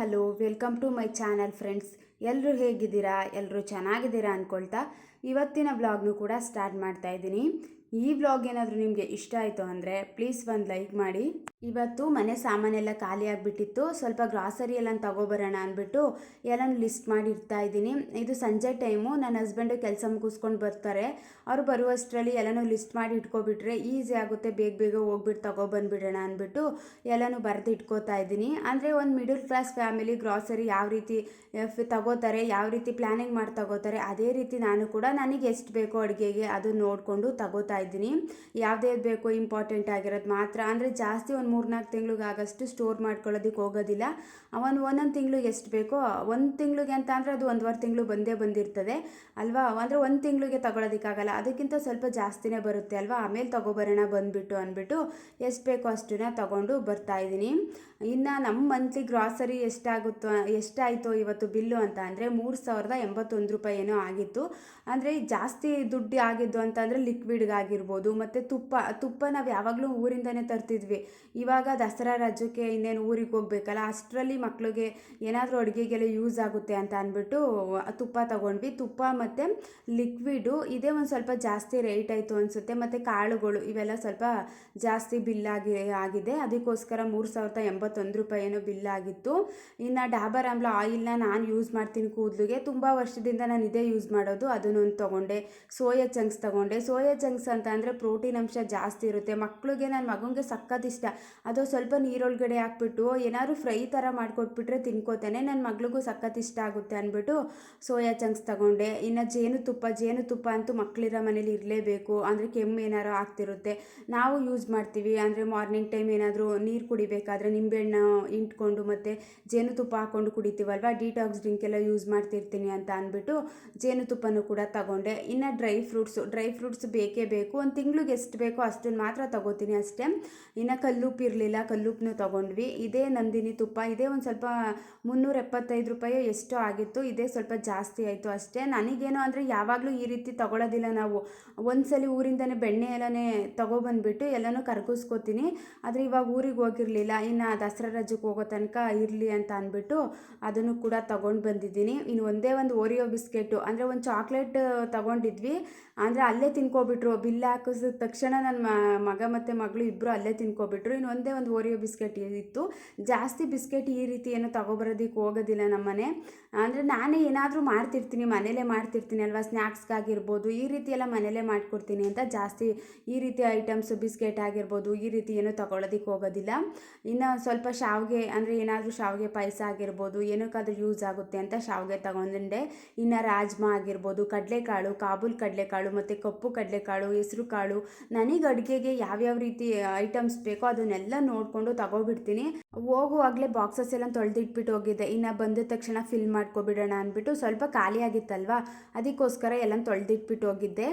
Hello welcome to my channel friends. ಎಲ್ಲರೂ ಹೇಗಿದ್ದೀರಾ? ಎಲ್ಲರೂ ಚೆನ್ನಾಗಿದ್ದೀರಾ ಅಂದ್ಕೊಳ್ತಾ ಇವತ್ತಿನ ವ್ಲಾಗ್ನು ಕೂಡ ಸ್ಟಾರ್ಟ್ ಮಾಡ್ತಾ ಇದ್ದೀನಿ. ಈ ವ್ಲಾಗ್ ಏನಾದರೂ ನಿಮಗೆ ಇಷ್ಟ ಆಯಿತು ಅಂದರೆ ಪ್ಲೀಸ್ ಒಂದು ಲೈಕ್ ಮಾಡಿ. ಇವತ್ತು ಮನೆ ಸಾಮಾನೆಲ್ಲ ಖಾಲಿ ಆಗಿಬಿಟ್ಟಿತ್ತು, ಸ್ವಲ್ಪ ಗ್ರಾಸರಿ ಎಲ್ಲ ತಗೊಬರೋಣ ಅಂದ್ಬಿಟ್ಟು ಎಲ್ಲನೂ ಲಿಸ್ಟ್ ಮಾಡಿ ಇಡ್ತಾ ಇದ್ದೀನಿ. ಇದು ಸಂಜೆ ಟೈಮು, ನನ್ನ ಹಸ್ಬೆಂಡು ಕೆಲಸ ಮುಗಿಸ್ಕೊಂಡು ಬರ್ತಾರೆ. ಅವರು ಬರುವಷ್ಟರಲ್ಲಿ ಎಲ್ಲನೂ ಲಿಸ್ಟ್ ಮಾಡಿ ಇಟ್ಕೊಬಿಟ್ರೆ ಈಸಿ ಆಗುತ್ತೆ, ಬೇಗ ಬೇಗ ಹೋಗ್ಬಿಟ್ಟು ತಗೊಬಂದ್ಬಿಡೋಣ ಅಂದ್ಬಿಟ್ಟು ಎಲ್ಲನೂ ಬರೆದು ಇಟ್ಕೋತಾ ಇದ್ದೀನಿ. ಅಂದರೆ ಒಂದು ಮಿಡಲ್ ಕ್ಲಾಸ್ ಫ್ಯಾಮಿಲಿ ಗ್ರಾಸರಿ ಯಾವ ರೀತಿ ತಗೋತಾರೆ, ಯಾವ ರೀತಿ ಪ್ಲ್ಯಾನಿಂಗ್ ಮಾಡಿ ತಗೋತಾರೆ, ಅದೇ ರೀತಿ ನಾನು ಕೂಡ ನನಗೆ ಎಷ್ಟು ಬೇಕೋ ಅಡುಗೆಗೆ ಅದು ನೋಡಿಕೊಂಡು ತಗೋತಾ ಇದ್ದೀನಿ. ಯಾವುದೇ ಬೇಕೋ ಇಂಪಾರ್ಟೆಂಟ್ ಆಗಿರೋದು ಮಾತ್ರ, ಅಂದರೆ ಜಾಸ್ತಿ ಒಂದು 3-4 ತಿಂಗಳಿಗೆ ಆಗಷ್ಟು ಸ್ಟೋರ್ ಮಾಡ್ಕೊಳ್ಳೋದಕ್ಕೆ ಹೋಗೋದಿಲ್ಲ. ಒಂದೊಂದು ತಿಂಗಳಿಗೆ ಎಷ್ಟು ಬೇಕೋ, ಒಂದು ತಿಂಗಳಿಗೆ ಅಂತ ಅಂದರೆ ಅದು 1.5 ತಿಂಗಳು ಬಂದಿರ್ತದೆ ಅಲ್ವಾ. ಅಂದರೆ ಒಂದು ತಿಂಗಳಿಗೆ ತಗೊಳ್ಳೋದಕ್ಕಾಗಲ್ಲ, ಅದಕ್ಕಿಂತ ಸ್ವಲ್ಪ ಜಾಸ್ತಿನೇ ಬರುತ್ತೆ ಅಲ್ವಾ. ಆಮೇಲೆ ತಗೊಬರೋಣ ಬಂದುಬಿಟ್ಟು ಅಂದ್ಬಿಟ್ಟು ಎಷ್ಟು ಬೇಕೋ ಅಷ್ಟನ್ನ ತಗೊಂಡು ಬರ್ತಾ ಇದ್ದೀನಿ. ಇನ್ನು ನಮ್ಮ ಮಂತ್ಲಿ ಗ್ರಾಸರಿ ಎಷ್ಟಾಯಿತು ಇವತ್ತು ಬಿಲ್ಲು ಅಂತ ಅಂದರೆ 3081 ರೂಪಾಯಿ ಏನೋ ಆಗಿತ್ತು. ಅಂದರೆ ಜಾಸ್ತಿ ದುಡ್ಡು ಆಗಿದ್ದು ಅಂತಂದರೆ ಲಿಕ್ವಿಡ್ಗಾಗಿರ್ಬೋದು, ಮತ್ತು ತುಪ್ಪ ನಾವು ಯಾವಾಗಲೂ ಊರಿಂದನೇ ತರ್ತಿದ್ವಿ. ಇವಾಗ ದಸರಾ ರಜಕ್ಕೆ ಇನ್ನೇನು ಊರಿಗೆ ಹೋಗ್ಬೇಕಲ್ಲ, ಅಷ್ಟರಲ್ಲಿ ಮಕ್ಕಳಿಗೆ ಏನಾದರೂ ಅಡುಗೆಗೆಲ್ಲ ಯೂಸ್ ಆಗುತ್ತೆ ಅಂತ ಅಂದ್ಬಿಟ್ಟು ತುಪ್ಪ ತಗೊಂಡ್ವಿ. ತುಪ್ಪ ಮತ್ತು ಲಿಕ್ವಿಡು ಇದೇ ಒಂದು ಸ್ವಲ್ಪ ಜಾಸ್ತಿ ರೇಟ್ ಆಯಿತು ಅನಿಸುತ್ತೆ. ಮತ್ತು ಕಾಳುಗಳು ಇವೆಲ್ಲ ಸ್ವಲ್ಪ ಜಾಸ್ತಿ ಆಗಿದೆ, ಅದಕ್ಕೋಸ್ಕರ 3081 ರೂಪಾಯಿ ಏನೋ ಬಿಲ್ ಆಗಿತ್ತು. ಇನ್ನು ಡಾಬರ್ ಆಮ್ಲ ಆಯಿಲ್ನ ನಾನು ಯೂಸ್ ಮಾಡ್ತೀನಿ ಕೂದಲಿಗೆ, ತುಂಬ ವರ್ಷದಿಂದ ನಾನು ಇದೇ ಯೂಸ್ ಮಾಡೋದು. ಅದನ್ನು ತೊಗೊಂಡೆ. ಸೋಯಾ ಚಂಕ್ಸ್ ತೊಗೊಂಡೆ. ಸೋಯಾ ಚಂಕ್ಸ್ ಅಂತ ಅಂದರೆ ಪ್ರೋಟೀನ್ ಅಂಶ ಜಾಸ್ತಿ ಇರುತ್ತೆ. ಮಕ್ಕಳಿಗೆ, ನನ್ನ ಮಗನಿಗೆ ಸಖತ್ ಇಷ್ಟ. ಅದು ಸ್ವಲ್ಪ ನೀರೊಳಗಡೆ ಹಾಕ್ಬಿಟ್ಟು ಏನಾದ್ರು ಫ್ರೈ ಥರ ಮಾಡಿಕೊಟ್ಬಿಟ್ರೆ ತಿನ್ಕೋತಾನೆ. ನನ್ನ ಮಗಳಿಗೂ ಸಖತ್ ಇಷ್ಟ ಆಗುತ್ತೆ ಅಂದ್ಬಿಟ್ಟು ಸೋಯಾ ಚಂಕ್ಸ್ ತೊಗೊಂಡೆ. ಇನ್ನು ಜೇನುತುಪ್ಪ ಅಂತೂ ಮಕ್ಕಳಿರೋ ಮನೇಲಿ ಇರಲೇಬೇಕು, ಅಂದರೆ ಕೆಮ್ಮು ಏನಾರು ಆಗ್ತಿರುತ್ತೆ. ನಾವು ಯೂಸ್ ಮಾಡ್ತೀವಿ, ಅಂದರೆ ಮಾರ್ನಿಂಗ್ ಟೈಮ್ ಏನಾದರೂ ನೀರು ಕುಡಿಬೇಕಾದ್ರೆ ನಿಂಬೆಹಣ್ಣು ಇಂಟ್ಕೊಂಡು ಮತ್ತು ಜೇನುತುಪ್ಪ ಹಾಕ್ಕೊಂಡು ಕುಡಿತೀವಲ್ವ, ಡಿಟಾಕ್ಸ್ ಡ್ರಿಂಕ್ ಎಲ್ಲ ಯೂಸ್ ಮಾಡ್ತಿರ್ತೀನಿ ಅಂತ ಅಂದ್ಬಿಟ್ಟು ಜೇನುತುಪ್ಪನೂ ಕೂಡ ತಗೊಂಡೆ. ಇನ್ನು ಡ್ರೈ ಫ್ರೂಟ್ಸ್ ಬೇಕೇ ಬೇಕು. ಒಂದು ತಿಂಗಳಿಗೆ ಎಷ್ಟು ಬೇಕೋ ಅಷ್ಟನ್ನು ಮಾತ್ರ ತಗೋತೀನಿ ಅಷ್ಟೇ. ಇನ್ನು ಕಲ್ಲುಪ್ಪು ಇರಲಿಲ್ಲ, ಕಲ್ಲುಪ್ಪನ್ನು ತೊಗೊಂಡ್ವಿ. ಇದೇ ನಂದಿನಿ ತುಪ್ಪ, ಇದೇ ಒಂದು ಸ್ವಲ್ಪ 375 ರೂಪಾಯಿ ಎಷ್ಟೋ ಆಗಿತ್ತು. ಇದೇ ಸ್ವಲ್ಪ ಜಾಸ್ತಿ ಆಯಿತು ಅಷ್ಟೇ. ನನಗೇನೋ ಅಂದರೆ ಯಾವಾಗಲೂ ಈ ರೀತಿ ತೊಗೊಳೋದಿಲ್ಲ ನಾವು. ಒಂದ್ಸಲಿ ಊರಿಂದನೇ ಬೆಣ್ಣೆ ಎಲ್ಲನೇ ತೊಗೊಬಂದ್ಬಿಟ್ಟು ಎಲ್ಲನೂ ಕರ್ಗಿಸ್ಕೋತೀನಿ. ಆದರೆ ಇವಾಗ ಊರಿಗೆ ಹೋಗಿರಲಿಲ್ಲ, ಇನ್ನು ದಸರಾ ರಜಕ್ಕೆ ಹೋಗೋ ತನಕ ಇರಲಿ ಅಂತ ಅಂದ್ಬಿಟ್ಟು ಅದನ್ನು ಕೂಡ ತೊಗೊಂಡು ಬಂದಿದ್ದೀನಿ. ಇನ್ನು ಒಂದೇ ಒಂದು ಓರಿಯೋ ಬಿಸ್ಕೆಟು, ಅಂದರೆ ಒಂದು ಚಾಕ್ಲೇಟ್ ತೊಗೊಂಡಿದ್ವಿ, ಅಂದರೆ ಅಲ್ಲೇ ತಿನ್ಕೊಬಿಟ್ರು. ಬಿಲ್ ಹಾಕಿಸಿದ ತಕ್ಷಣ ನನ್ನ ಮಗ ಮತ್ತು ಮಗಳು ಇಬ್ಬರು ಅಲ್ಲೇ ತಿನ್ಕೊಬಿಟ್ರು. ಇನ್ನು ಒಂದೇ ಒಂದು ಓರಿಯೋ ಬಿಸ್ಕೆಟ್ ಇತ್ತು. ಜಾಸ್ತಿ ಬಿಸ್ಕೆಟ್ ಈ ರೀತಿ ಏನೋ ತೊಗೊಬರೋದಕ್ಕೆ ಹೋಗೋದಿಲ್ಲ ನಮ್ಮನೆ. ಅಂದರೆ ನಾನೇ ಏನಾದರೂ ಮನೇಲೇ ಮಾಡ್ತಿರ್ತೀನಿ ಅಲ್ವಾ, ಸ್ನ್ಯಾಕ್ಸ್ಗಾಗಿರ್ಬೋದು, ಈ ರೀತಿ ಎಲ್ಲ ಮನೇಲೇ ಮಾಡ್ಕೊಡ್ತೀನಿ ಅಂತ ಜಾಸ್ತಿ ಈ ರೀತಿ ಐಟಮ್ಸ್ ಬಿಸ್ಕೆಟ್ ಆಗಿರ್ಬೋದು ಈ ರೀತಿ ಏನೂ ತೊಗೊಳೋದಕ್ಕೆ ಹೋಗೋದಿಲ್ಲ. ಇನ್ನು ಸ್ವಲ್ಪ ಶಾವಿಗೆ, ಅಂದರೆ ಏನಾದರೂ ಶಾವಿಗೆ ಪಾಯಸ ಆಗಿರ್ಬೋದು, ಏನಕ್ಕಾದ್ರೂ ಯೂಸ್ ಆಗುತ್ತೆ ಅಂತ ಶಾವಿಗೆ ತೊಗೊಂಡೆ. ಇನ್ನು ರಾಜ್ಮಾ ಆಗಿರ್ಬೋದು, ಕಡಲೆಕಾಳು, ಕಾಬೂಲ್ ಕಡಲೆಕಾಳು ಮತ್ತು ಕಪ್ಪು ಕಡಲೆಕಾಳು, ಹೆಸರು ಕಾಳು, ನನಗೆ ಅಡುಗೆಗೆ ಯಾವ್ಯಾವ ರೀತಿ ಐಟಮ್ಸ್ ಬೇಕೋ ಅದನ್ನೆಲ್ಲ ನೋಡಿಕೊಂಡು ತಗೊಬಿಡ್ತೀನಿ. ಹೋಗುವಾಗಲೇ ಬಾಕ್ಸಸ್ ಎಲ್ಲ ತೊಳೆದಿಟ್ಬಿಟ್ಟು ಹೋಗಿದ್ದೆ. ಇನ್ನು ಬಂದ ತಕ್ಷಣ ಫಿಲ್ ಮಾಡ್ಕೊಬಿಡೋಣ ಅಂದ್ಬಿಟ್ಟು, ಸ್ವಲ್ಪ ಖಾಲಿ ಆಗಿತ್ತಲ್ವ ಅದಕ್ಕೋಸ್ಕರ ಎಲ್ಲ ತೊಳೆದಿಟ್ಬಿಟ್ಟು ಹೋಗಿದ್ದೆ.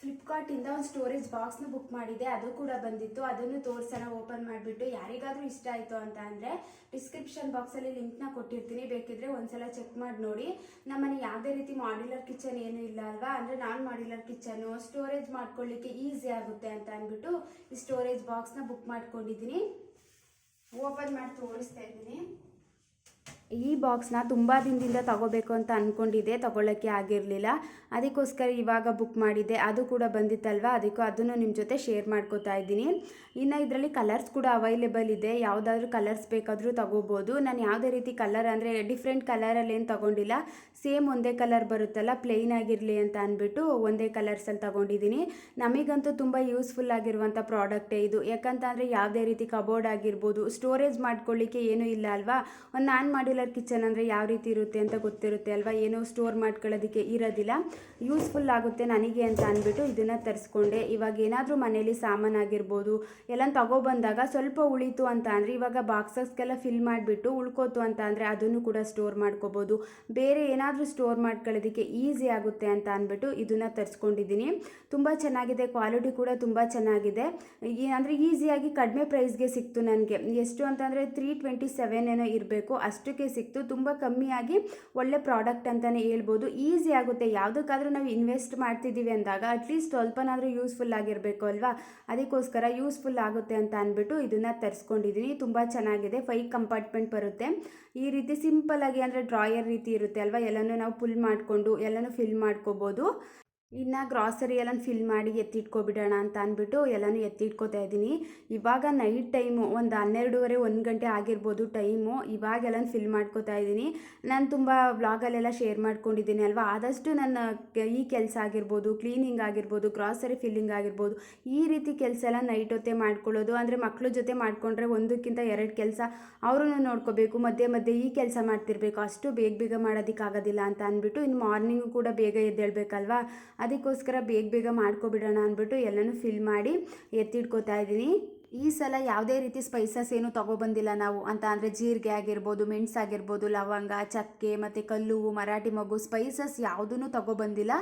ಫ್ಲಿಪ್ಕಾರ್ಟಿಂದ ಒಂದು ಸ್ಟೋರೇಜ್ ಬಾಕ್ಸ್ನ ಬುಕ್ ಮಾಡಿದೆ, ಅದು ಕೂಡ ಬಂದಿತ್ತು. ಅದನ್ನು ತೋರಿಸೋಣ ಓಪನ್ ಮಾಡಿಬಿಟ್ಟು. ಯಾರಿಗಾದರೂ ಇಷ್ಟ ಆಯಿತು ಅಂತ ಅಂದರೆ ಡಿಸ್ಕ್ರಿಪ್ಷನ್ ಬಾಕ್ಸಲ್ಲಿ ಲಿಂಕ್ನ ಕೊಟ್ಟಿರ್ತೀನಿ, ಬೇಕಿದ್ರೆ ಒಂದ್ಸಲ ಚೆಕ್ ಮಾಡಿ ನೋಡಿ. ನಮ್ಮನೆ ಯಾವುದೇ ರೀತಿ ಮಾಡ್ಯುಲರ್ ಕಿಚನ್ ಏನೂ ಇಲ್ಲ ಅಲ್ವಾ, ಅಂದರೆ ನಾನ್ ಮಾಡ್ಯುಲರ್ ಕಿಚನ್ನು ಸ್ಟೋರೇಜ್ ಮಾಡ್ಕೊಳ್ಳಿಕ್ಕೆ ಈಸಿ ಆಗುತ್ತೆ ಅಂತ ಅಂದ್ಬಿಟ್ಟು ಈ ಸ್ಟೋರೇಜ್ ಬಾಕ್ಸ್ನ ಬುಕ್ ಮಾಡ್ಕೊಂಡಿದ್ದೀನಿ. ಓಪನ್ ಮಾಡಿ ತೋರಿಸ್ತಾ ಇದ್ದೀನಿ. ಈ ಬಾಕ್ಸ್ನ ತುಂಬ ದಿನದಿಂದ ತಗೋಬೇಕು ಅಂತ ಅಂದ್ಕೊಂಡಿದ್ದೆ, ತೊಗೊಳ್ಳೋಕ್ಕೆ ಆಗಿರಲಿಲ್ಲ. ಅದಕ್ಕೋಸ್ಕರ ಇವಾಗ ಬುಕ್ ಮಾಡಿದ್ದೆ. ಅದು ಕೂಡ ಬಂದಿತ್ತಲ್ವ, ಅದನ್ನು ನಿಮ್ಮ ಜೊತೆ ಶೇರ್ ಮಾಡ್ಕೋತಾ ಇದ್ದೀನಿ. ಇನ್ನು ಇದರಲ್ಲಿ ಕಲರ್ಸ್ ಕೂಡ ಅವೈಲೇಬಲ್ ಇದೆ, ಯಾವುದಾದ್ರೂ ಕಲರ್ಸ್ ಬೇಕಾದರೂ ತಗೋಬೋದು. ನಾನು ಯಾವುದೇ ರೀತಿ ಕಲರ್, ಅಂದರೆ ಡಿಫ್ರೆಂಟ್ ಕಲರಲ್ಲಿ ಏನು ತೊಗೊಂಡಿಲ್ಲ, ಸೇಮ್ ಒಂದೇ ಕಲರ್ ಬರುತ್ತಲ್ಲ, ಪ್ಲೇನ್ ಆಗಿರಲಿ ಅಂತ ಅಂದ್ಬಿಟ್ಟು ಒಂದೇ ಕಲರ್ಸಲ್ಲಿ ತೊಗೊಂಡಿದ್ದೀನಿ. ನಮಗಂತೂ ತುಂಬ ಯೂಸ್ಫುಲ್ ಆಗಿರುವಂಥ ಪ್ರಾಡಕ್ಟೇ ಇದು. ಯಾಕಂತಂದರೆ ಯಾವುದೇ ರೀತಿ ಕಬೋರ್ಡ್ ಆಗಿರ್ಬೋದು, ಸ್ಟೋರೇಜ್ ಮಾಡ್ಕೊಳ್ಳಿಕ್ಕೆ ಏನೂ ಇಲ್ಲ ಅಲ್ವಾ. ಒಂದು ನಾನ್ ಮಾಡಿಲ್ಲ ಕಿಚನ್ ಅಂದರೆ ಯಾವ ರೀತಿ ಇರುತ್ತೆ ಅಂತ ಗೊತ್ತಿರುತ್ತೆ ಅಲ್ವಾ, ಏನೋ ಸ್ಟೋರ್ ಮಾಡ್ಕೊಳ್ಳೋದಕ್ಕೆ ಇರೋದಿಲ್ಲ. ಯೂಸ್ಫುಲ್ ಆಗುತ್ತೆ ನನಗೆ ಅಂತ ಅಂದ್ಬಿಟ್ಟು ಇದನ್ನು ತರಿಸ್ಕೊಂಡೆ. ಇವಾಗ ಏನಾದರೂ ಮನೇಲಿ ಸಾಮಾನಾಗಿರ್ಬೋದು ಎಲ್ಲ ತಗೊಬಂದಾಗ ಸ್ವಲ್ಪ ಉಳಿತು ಅಂತ ಅಂದರೆ, ಇವಾಗ ಬಾಕ್ಸಸ್ಗೆಲ್ಲ ಫಿಲ್ ಮಾಡಿಬಿಟ್ಟು ಉಳ್ಕೋತು ಅಂತ ಅಂದರೆ ಅದನ್ನು ಕೂಡ ಸ್ಟೋರ್ ಮಾಡ್ಕೋಬೋದು. ಬೇರೆ ಏನಾದರೂ ಸ್ಟೋರ್ ಮಾಡ್ಕೊಳ್ಳೋದಕ್ಕೆ ಈಸಿ ಆಗುತ್ತೆ ಅಂತ ಅಂದ್ಬಿಟ್ಟು ಇದನ್ನು ತರಿಸ್ಕೊಂಡಿದ್ದೀನಿ. ತುಂಬ ಚೆನ್ನಾಗಿದೆ, ಕ್ವಾಲಿಟಿ ಕೂಡ ತುಂಬ ಚೆನ್ನಾಗಿದೆ. ಅಂದರೆ ಈಸಿಯಾಗಿ ಕಡಿಮೆ ಪ್ರೈಸ್ಗೆ ಸಿಕ್ತು ನನಗೆ. ಎಷ್ಟು ಅಂತಂದರೆ 327 ಏನೋ ಇರಬೇಕು, ಅಷ್ಟಕ್ಕೆ ಸಿಕ್ತು. ತುಂಬ ಕಮ್ಮಿಯಾಗಿ ಒಳ್ಳೆ ಪ್ರಾಡಕ್ಟ್ ಅಂತಲೇ ಹೇಳ್ಬೋದು. ಈಸಿ ಆಗುತ್ತೆ. ಯಾವುದಕ್ಕಾದ್ರೂ ನಾವು ಇನ್ವೆಸ್ಟ್ ಮಾಡ್ತಿದ್ದೀವಿ ಅಂದಾಗ ಅಟ್ಲೀಸ್ಟ್ ಸ್ವಲ್ಪನಾದರೂ ಯೂಸ್ಫುಲ್ ಆಗಿರಬೇಕು ಅಲ್ವಾ. ಅದಕ್ಕೋಸ್ಕರ ಯೂಸ್ಫುಲ್ ಆಗುತ್ತೆ ಅಂತ ಅಂದ್ಬಿಟ್ಟು ಇದನ್ನು ತರಿಸ್ಕೊಂಡಿದ್ದೀನಿ. ತುಂಬ ಚೆನ್ನಾಗಿದೆ. 5 ಕಂಪಾರ್ಟ್ಮೆಂಟ್ ಬರುತ್ತೆ. ಈ ರೀತಿ ಸಿಂಪಲ್ಲಾಗಿ ಅಂದರೆ ಡ್ರಾಯರ್ ರೀತಿ ಇರುತ್ತೆ ಅಲ್ವಾ, ಎಲ್ಲನೂ ನಾವು ಪುಲ್ ಮಾಡಿಕೊಂಡು ಎಲ್ಲನೂ ಫಿಲ್ ಮಾಡ್ಕೋಬೋದು. ಇನ್ನು ಗ್ರಾಸರಿ ಎಲ್ಲ ಫಿಲ್ ಮಾಡಿ ಎತ್ತಿಟ್ಕೊಬಿಡೋಣ ಅಂತ ಅಂದ್ಬಿಟ್ಟು ಎಲ್ಲನೂ ಎತ್ತಿಟ್ಕೋತಾ ಇದ್ದೀನಿ. ಇವಾಗ ನೈಟ್ ಟೈಮು ಒಂದು 12:30 1 ಗಂಟೆ ಆಗಿರ್ಬೋದು ಟೈಮು. ಇವಾಗೆಲ್ಲ ಫಿಲ್ ಮಾಡ್ಕೋತಾ ಇದ್ದೀನಿ. ನಾನು ತುಂಬ ವ್ಲಾಗಲ್ಲೆಲ್ಲ ಶೇರ್ ಮಾಡ್ಕೊಂಡಿದ್ದೀನಿ ಅಲ್ವಾ. ಆದಷ್ಟು ನನ್ನ ಈ ಕೆಲಸ ಆಗಿರ್ಬೋದು, ಕ್ಲೀನಿಂಗ್ ಆಗಿರ್ಬೋದು, ಗ್ರಾಸರಿ ಫಿಲ್ಲಿಂಗ್ ಆಗಿರ್ಬೋದು, ಈ ರೀತಿ ಕೆಲಸ ಎಲ್ಲ ನೈಟ್ ಹೊತ್ತೇ ಮಾಡ್ಕೊಳ್ಳೋದು. ಅಂದರೆ ಮಕ್ಕಳ ಜೊತೆ ಮಾಡಿಕೊಂಡ್ರೆ ಒಂದಕ್ಕಿಂತ 2 ಕೆಲಸ ಅವ್ರನ್ನೂ ನೋಡ್ಕೋಬೇಕು, ಮಧ್ಯೆ ಮಧ್ಯೆ ಈ ಕೆಲಸ ಮಾಡ್ತಿರ್ಬೇಕು. ಅಷ್ಟು ಬೇಗ ಬೇಗ ಮಾಡೋದಕ್ಕಾಗೋದಿಲ್ಲ ಅಂತ ಅಂದ್ಬಿಟ್ಟು ಇನ್ನು ಮಾರ್ನಿಂಗು ಕೂಡ ಬೇಗ ಎದ್ದೇಳಬೇಕಲ್ವಾ. ಅದಕ್ಕೋಸ್ಕರ ಬೇಗ ಬೇಗ ಮಾಡ್ಕೊಬಿಡೋಣ ಅಂದ್ಬಿಟ್ಟು ಎಲ್ಲನೂ ಫಿಲ್ ಮಾಡಿ ಎತ್ತಿಟ್ಕೋತಾ ಇದ್ದೀನಿ. ಈ ಸಲ ಯಾವುದೇ ರೀತಿ ಸ್ಪೈಸಸ್ ಏನು ತೊಗೊಬಂದಿಲ್ಲ ನಾವು ಅಂತ ಅಂದರೆ ಜೀರಿಗೆ ಆಗಿರ್ಬೋದು, ಮೆಣಸು ಆಗಿರ್ಬೋದು, ಲವಂಗ, ಚಕ್ಕೆ ಮತ್ತು ಕಲ್ಲುವು, ಮರಾಠಿ ಮೊಗ್ಗು, ಸ್ಪೈಸಸ್ ಯಾವುದೂ ತೊಗೊಬಂದಿಲ್ಲ.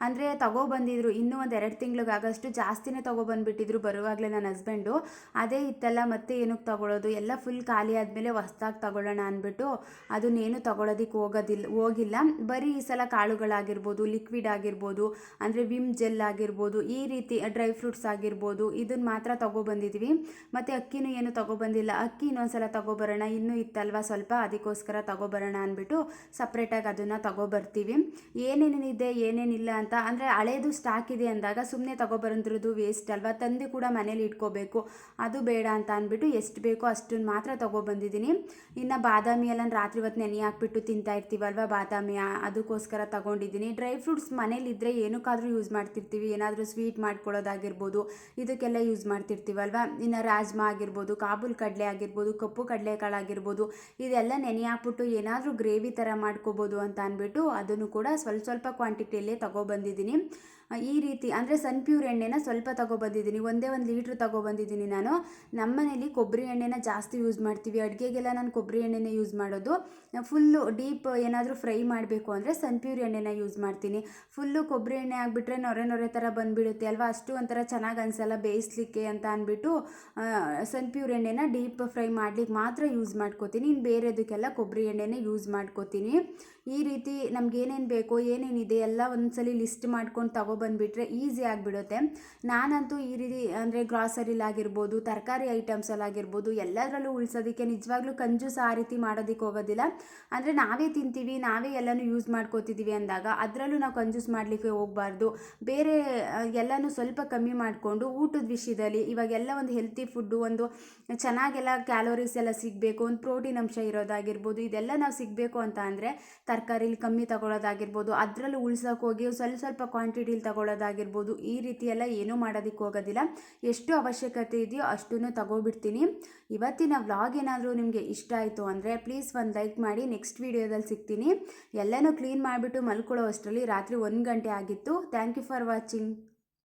ಅಂದರೆ ತೊಗೊಬಂದಿದ್ರು ಇನ್ನೂ ಒಂದು 2 ತಿಂಗಳಿಗಾಗಷ್ಟು ಜಾಸ್ತಿನೇ ತೊಗೊಬಂದುಬಿಟ್ಟಿದ್ರು ಬರುವಾಗಲೇ ನನ್ನ ಹಸ್ಬೆಂಡು. ಅದೇ ಇತ್ತಲ್ಲ ಮತ್ತೆ ಏನಕ್ಕೆ ತೊಗೊಳ್ಳೋದು, ಎಲ್ಲ ಫುಲ್ ಖಾಲಿ ಆದಮೇಲೆ ಹೊಸ್ದಾಗಿ ತೊಗೊಳ್ಳೋಣ ಅಂದ್ಬಿಟ್ಟು ಅದನ್ನೇನು ತೊಗೊಳೋದಕ್ಕೆ ಹೋಗಿಲ್ಲ. ಬರೀ ಈ ಸಲ ಕಾಳುಗಳಾಗಿರ್ಬೋದು, ಲಿಕ್ವಿಡ್ ಆಗಿರ್ಬೋದು, ಅಂದರೆ ವಿಮ್ ಜೆಲ್ ಆಗಿರ್ಬೋದು, ಈ ರೀತಿ ಡ್ರೈ ಫ್ರೂಟ್ಸ್ ಆಗಿರ್ಬೋದು, ಇದನ್ನು ಮಾತ್ರ ತೊಗೊಬಂದಿದ್ವಿ. ಮತ್ತು ಅಕ್ಕಿನೂ ಏನು ತೊಗೊಬಂದಿಲ್ಲ. ಅಕ್ಕಿ ಇನ್ನೊಂದ್ಸಲ ತೊಗೊಬರೋಣ, ಇನ್ನೂ ಇತ್ತಲ್ವ ಸ್ವಲ್ಪ, ಅದಕ್ಕೋಸ್ಕರ ತೊಗೊಬರೋಣ ಅಂದ್ಬಿಟ್ಟು ಸಪ್ರೇಟಾಗಿ ಅದನ್ನು ತೊಗೊಬರ್ತೀವಿ. ಏನೇನಿದೆ ಏನೇನಿಲ್ಲ ಅಂತ ಅಂದರೆ ಹಳೇದು ಸ್ಟಾಕ್ ಇದೆ ಅಂದಾಗ ಸುಮ್ಮನೆ ತೊಗೊಬರೋದ್ರದ್ದು ವೇಸ್ಟ್ ಅಲ್ವಾ. ತಂದು ಕೂಡ ಮನೇಲಿ ಇಟ್ಕೋಬೇಕು, ಅದು ಬೇಡ ಅಂತ ಅಂದ್ಬಿಟ್ಟು ಎಷ್ಟು ಬೇಕೋ ಅಷ್ಟನ್ನು ಮಾತ್ರ ತೊಗೊಬಂದಿದ್ದೀನಿ. ಇನ್ನು ಬಾದಾಮಿ ಎಲ್ಲ ರಾತ್ರಿ ಹೊತ್ತು ನೆನೆ ಹಾಕ್ಬಿಟ್ಟು ತಿಂತಾ ಇರ್ತೀವಲ್ವ, ಬಾದಾಮಿ ಅದಕ್ಕೋಸ್ಕರ ತೊಗೊಂಡಿದ್ದೀನಿ. ಡ್ರೈ ಫ್ರೂಟ್ಸ್ ಮನೇಲಿದ್ದರೆ ಏನಕ್ಕಾದರೂ ಯೂಸ್ ಮಾಡ್ತಿರ್ತೀವಿ. ಏನಾದರೂ ಸ್ವೀಟ್ ಮಾಡ್ಕೊಳ್ಳೋದಾಗಿರ್ಬೋದು, ಇದಕ್ಕೆಲ್ಲ ಯೂಸ್ ಮಾಡ್ತಿರ್ತೀವಲ್ವ. ಇನ್ನು ರಾಜ್ಮಾ ಆಗಿರ್ಬೋದು, ಕಾಬೂಲ್ ಕಡಲೆ ಆಗಿರ್ಬೋದು, ಕಪ್ಪು ಕಡಲೆಕಾಳಾಗಿರ್ಬೋದು, ಇದೆಲ್ಲ ನೆನೆ ಹಾಕ್ಬಿಟ್ಟು ಏನಾದರೂ ಗ್ರೇವಿ ಥರ ಮಾಡ್ಕೋಬೋದು ಅಂತ ಅಂದ್ಬಿಟ್ಟು ಅದನ್ನು ಕೂಡ ಸ್ವಲ್ಪ ಕ್ವಾಂಟಿಟಿಯಲ್ಲೇ ತೊಗೊಬಂದಿದ್ದೀನಿ. ಈ ರೀತಿ ಅಂದರೆ ಸನ್ಪ್ಯೂರ್ ಎಣ್ಣೆನ ಸ್ವಲ್ಪ ತೊಗೊಬಂದಿದ್ದೀನಿ. 1 ಲೀಟ್ರ್ ತೊಗೊಬಂದಿದ್ದೀನಿ ನಾನು. ನಮ್ಮನೇಲಿ ಕೊಬ್ಬರಿ ಎಣ್ಣೆನ ಜಾಸ್ತಿ ಯೂಸ್ ಮಾಡ್ತೀವಿ. ಅಡುಗೆಗೆಲ್ಲ ನಾನು ಕೊಬ್ಬರಿ ಎಣ್ಣೆನೇ ಯೂಸ್ ಮಾಡೋದು. ಫುಲ್ಲು ಡೀಪ್ ಏನಾದರೂ ಫ್ರೈ ಮಾಡಬೇಕು ಅಂದರೆ ಸನ್ಪ್ಯೂರ್ ಎಣ್ಣೆನ ಯೂಸ್ ಮಾಡ್ತೀನಿ. ಫುಲ್ಲು ಕೊಬ್ಬರಿ ಎಣ್ಣೆ ಆಗಿಬಿಟ್ರೆ ನೊರೆ ಥರ ಬಂದುಬಿಡುತ್ತೆ ಅಲ್ವಾ, ಅಷ್ಟು ಒಂಥರ ಚೆನ್ನಾಗಿ ಅನಿಸಲ್ಲ ಬೇಯಿಸ್ಲಿಕ್ಕೆ ಅಂತ ಅಂದ್ಬಿಟ್ಟು ಸನ್ಪ್ಯೂರ್ ಎಣ್ಣೆನ ಡೀಪ್ ಫ್ರೈ ಮಾಡ್ಲಿಕ್ಕೆ ಮಾತ್ರ ಯೂಸ್ ಮಾಡ್ಕೋತೀನಿ. ಇನ್ನು ಬೇರೆದಕ್ಕೆಲ್ಲ ಕೊಬ್ಬರಿ ಎಣ್ಣೆನೇ ಯೂಸ್ ಮಾಡ್ಕೋತೀನಿ. ಈ ರೀತಿ ನಮಗೇನೇನು ಬೇಕೋ ಏನೇನಿದೆ ಎಲ್ಲ ಒಂದ್ಸಲಿ ಲಿಸ್ಟ್ ಮಾಡ್ಕೊಂಡು ತೊಗೊಬಂದುಬಿಟ್ರೆ ಈಸಿ ಆಗಿಬಿಡುತ್ತೆ. ನಾನಂತೂ ಈ ರೀತಿ ಅಂದರೆ ಗ್ರಾಸರಿಲಾಗಿರ್ಬೋದು, ತರಕಾರಿ ಐಟಮ್ಸಲ್ಲಾಗಿರ್ಬೋದು, ಎಲ್ಲದರಲ್ಲೂ ಉಳಿಸೋದಕ್ಕೆ ನಿಜವಾಗ್ಲೂ ಕಂಜೂಸ ಆ ರೀತಿ ಮಾಡೋದಕ್ಕೆ ಹೋಗೋದಿಲ್ಲ. ಅಂದರೆ ನಾವೇ ತಿಂತೀವಿ, ನಾವೇ ಎಲ್ಲನೂ ಯೂಸ್ ಮಾಡ್ಕೋತಿದ್ದೀವಿ ಅಂದಾಗ ಅದರಲ್ಲೂ ನಾವು ಕಂಜೂಸ್ ಮಾಡಲಿಕ್ಕೆ ಹೋಗಬಾರ್ದು. ಬೇರೆ ಎಲ್ಲನೂ ಸ್ವಲ್ಪ ಕಮ್ಮಿ ಮಾಡಿಕೊಂಡು ಊಟದ ವಿಷಯದಲ್ಲಿ ಇವಾಗೆಲ್ಲ ಒಂದು ಹೆಲ್ತಿ ಫುಡ್ಡು, ಒಂದು ಚೆನ್ನಾಗೆಲ್ಲ ಕ್ಯಾಲೋರೀಸ್ ಎಲ್ಲ ಸಿಗಬೇಕು, ಒಂದು ಪ್ರೋಟೀನ್ ಅಂಶ ಇರೋದಾಗಿರ್ಬೋದು, ಇದೆಲ್ಲ ನಾವು ಸಿಗಬೇಕು ಅಂತ ಅಂದರೆ ತರಕಾರಿಲಿ ಕಮ್ಮಿ ತಗೊಳ್ಳೋದಾಗಿರ್ಬೋದು, ಅದರಲ್ಲೂ ಉಳ್ಸೋಕೆ ಹೋಗಿ ಸ್ವಲ್ಪ ಕ್ವಾಂಟಿಟಿಲಿ ತಗೊಳ್ಳೋದಾಗಿರ್ಬೋದು, ಈ ರೀತಿ ಎಲ್ಲ ಏನೂ ಮಾಡೋದಕ್ಕೆ ಹೋಗೋದಿಲ್ಲ. ಎಷ್ಟು ಅವಶ್ಯಕತೆ ಇದೆಯೋ ಅಷ್ಟನ್ನು ತಗೊಬಿಡ್ತೀನಿ. ಇವತ್ತಿನ ವ್ಲಾಗ್ ಏನಾದರೂ ನಿಮಗೆ ಇಷ್ಟ ಆಯಿತು ಅಂದರೆ ಪ್ಲೀಸ್ ಒಂದು ಲೈಕ್ ಮಾಡಿ. ನೆಕ್ಸ್ಟ್ ವೀಡಿಯೋದಲ್ಲಿ ಸಿಗ್ತೀನಿ. ಎಲ್ಲನೂ ಕ್ಲೀನ್ ಮಾಡಿಬಿಟ್ಟು ಮಲ್ಕೊಳ್ಳೋ ಅಷ್ಟರಲ್ಲಿ ರಾತ್ರಿ 1 ಗಂಟೆ ಆಗಿತ್ತು. Thank you for watching.